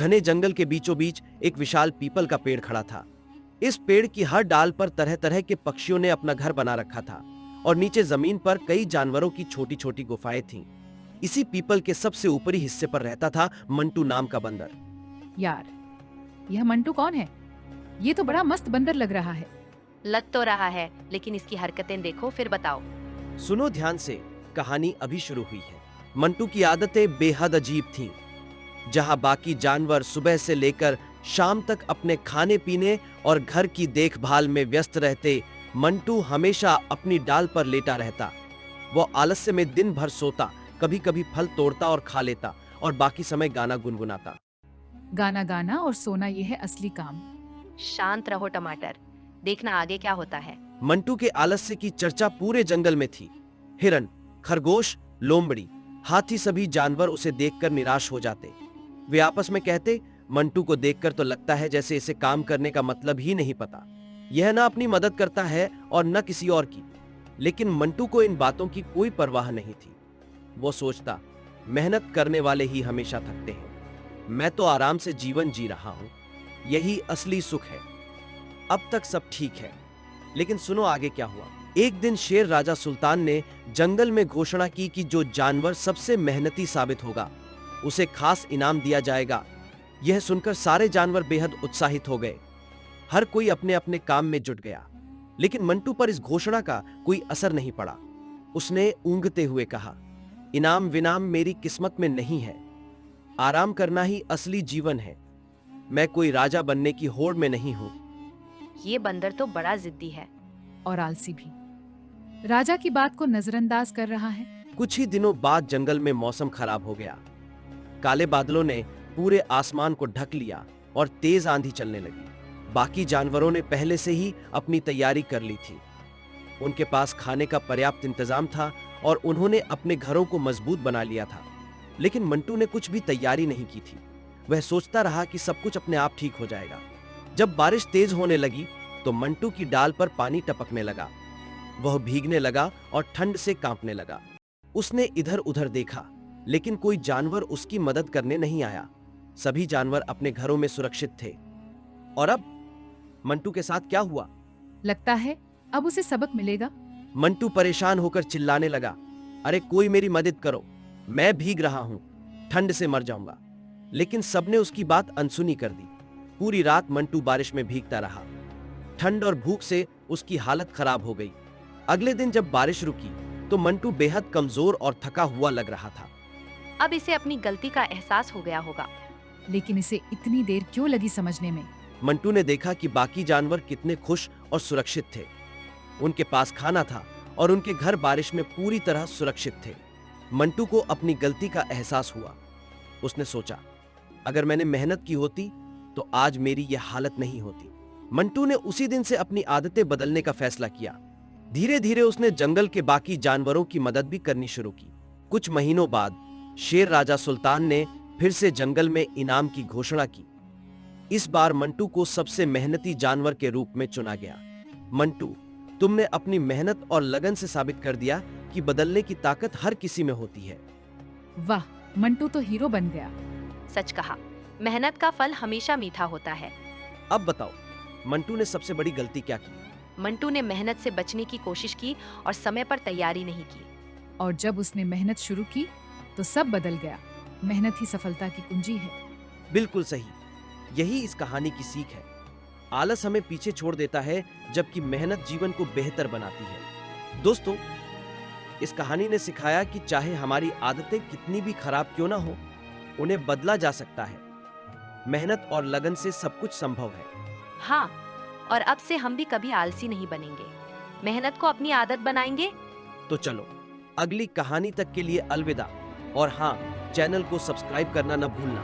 घने जंगल के बीचों बीच एक विशाल पीपल का पेड़ खड़ा था। इस पेड़ की हर डाल पर तरह तरह के पक्षियों ने अपना घर बना रखा था और नीचे जमीन पर कई जानवरों की छोटी छोटी गुफाएं थीं। इसी पीपल के सबसे ऊपरी हिस्से पर रहता था मंटू नाम का बंदर। यार, यह मंटू कौन है? ये तो बड़ा मस्त बंदर लग रहा है। लग तो रहा है, लेकिन इसकी हरकतें देखो फिर बताओ। सुनो ध्यान से, कहानी अभी शुरू हुई है। मंटू की आदतें बेहद अजीब थीं। जहां बाकी जानवर सुबह से लेकर शाम तक अपने खाने पीने और घर की देखभाल में व्यस्त रहते, मंटू हमेशा अपनी डाल पर लेटा रहता। वो आलस्य में दिन भर सोता, कभी कभी फल तोड़ता और खा लेता और बाकी समय गाना गुनगुनाता। गाना गाना और सोना, ये है असली काम। शांत रहो टमाटर, देखना आगे क्या होता है। मंटू के आलस्य की चर्चा पूरे जंगल में थी। हिरन, खरगोश, लोमड़ी, हाथी सभी जानवर उसे देखकर निराश हो जाते। वे आपस में कहते, मंटू को देखकर तो लगता है जैसे इसे काम करने का मतलब ही नहीं पता। यह न अपनी मदद करता है और न किसी और की। लेकिन मंटू को इन बातों की कोई परवाह नहीं थी। वो सोचता, मेहनत करने वाले ही हमेशा थकते हैं। मैं तो आराम से जीवन जी रहा हूं, यही असली सुख है। अब तक सब ठीक है, लेकिन सुनो आगे क्या हुआ। एक दिन शेर राजा सुल्तान ने जंगल में घोषणा की कि जो जानवर सबसे मेहनती साबित होगा उसे खास इनाम दिया जाएगा। यह सुनकर सारे जानवर बेहद उत्साहित हो गए। हर कोई अपने अपने काम में जुट गया। लेकिन मंटू पर इस घोषणा का कोई असर नहीं पड़ा। उसने ऊंघते हुए कहा, इनाम विनाम मेरी किस्मत में नहीं है। आराम करना ही असली जीवन है। मैं कोई राजा बनने की होड़ में नहीं हूं। ये बंदर तो बड़ा जिद्दी है। और आलसी भी। राजा की बात को नजरअंदाज कर रहा है। कुछ ही दिनों बाद जंगल में मौसम खराब हो गया। काले बादलों ने पूरे आसमान को ढक लिया और तेज आंधी चलने लगी। बाकी जानवरों ने पहले से ही अपनी तैयारी कर ली थी। उनके पास खाने का पर्याप्त इंतजाम था और उन्होंने अपने घरों को मजबूत बना लिया था। लेकिन मंटू ने कुछ भी तैयारी नहीं की थी। वह सोचता रहा कि सब कुछ अपने आप ठीक हो जाएगा। जब बारिश तेज होने लगी तो मंटू की डाल पर पानी टपकने लगा। वह भीगने लगा और ठंड से कांपने लगा। उसने इधर उधर देखा, लेकिन कोई जानवर उसकी मदद करने नहीं आया। सभी जानवर अपने घरों में सुरक्षित थे। और अब मंटू के साथ क्या हुआ? लगता है अब उसे सबक मिलेगा। मंटू परेशान होकर चिल्लाने लगा, अरे कोई मेरी मदद करो, मैं भीग रहा हूं, ठंड से मर जाऊंगा। लेकिन सबने उसकी बात अनसुनी कर दी। पूरी रात मंटू बारिश में भीगता रहा। ठंड और भूख से उसकी हालत खराब हो गई। अगले दिन जब बारिश रुकी तो मंटू बेहद कमजोर और थका हुआ लग रहा था। अब इसे अपनी गलती का एहसास हो गया होगा। लेकिन इसे इतनी देर क्यों लगी समझने में? मंटू ने देखा कि बाकी जानवर कितने खुश और सुरक्षित थे। उनके पास खाना था और उनके घर बारिश में पूरी तरह सुरक्षित थे। मंटू को अपनी गलती का एहसास हुआ। उसने सोचा, अगर मैंने मेहनत की होती तो आज मेरी यह हालत नहीं होती। मंटू ने उसी दिन से अपनी आदतें बदलने का फैसला किया। धीरे धीरे उसने जंगल के बाकी जानवरों की मदद भी करनी शुरू की। कुछ महीनों बाद शेर राजा सुल्तान ने फिर से जंगल में इनाम की घोषणा की। इस बार मंटू को सबसे मेहनती जानवर के रूप में चुना गया। मंटू, तुमने अपनी मेहनत और लगन से साबित कर दिया कि बदलने की ताकत हर किसी में होती है। वाह, मंटू तो हीरो बन गया। सच कहा, मेहनत का फल हमेशा मीठा होता है। अब बताओ, मंटू ने सबसे बड़ी गलती क्या की? मंटू ने मेहनत से बचने की कोशिश की और समय पर तैयारी नहीं की। और जब उसने मेहनत शुरू की तो सब बदल गया। मेहनत ही सफलता की कुंजी है। बिल्कुल सही, यही इस कहानी की सीख है। आलस हमें पीछे छोड़ देता है, जबकि मेहनत जीवन को बेहतर बनाती है। दोस्तों, इस कहानी ने सिखाया कि चाहे हमारी आदतें कितनी भी खराब क्यों ना हो, उन्हें बदला जा सकता है। मेहनत और लगन से सब कुछ संभव है। हाँ, और अब से हम भी कभी आलसी नहीं बनेंगे। मेहनत को अपनी आदत बनाएंगे। तो चलो, अगली कहानी तक के लिए अलविदा। और हाँ, चैनल को सब्सक्राइब करना न भूलना।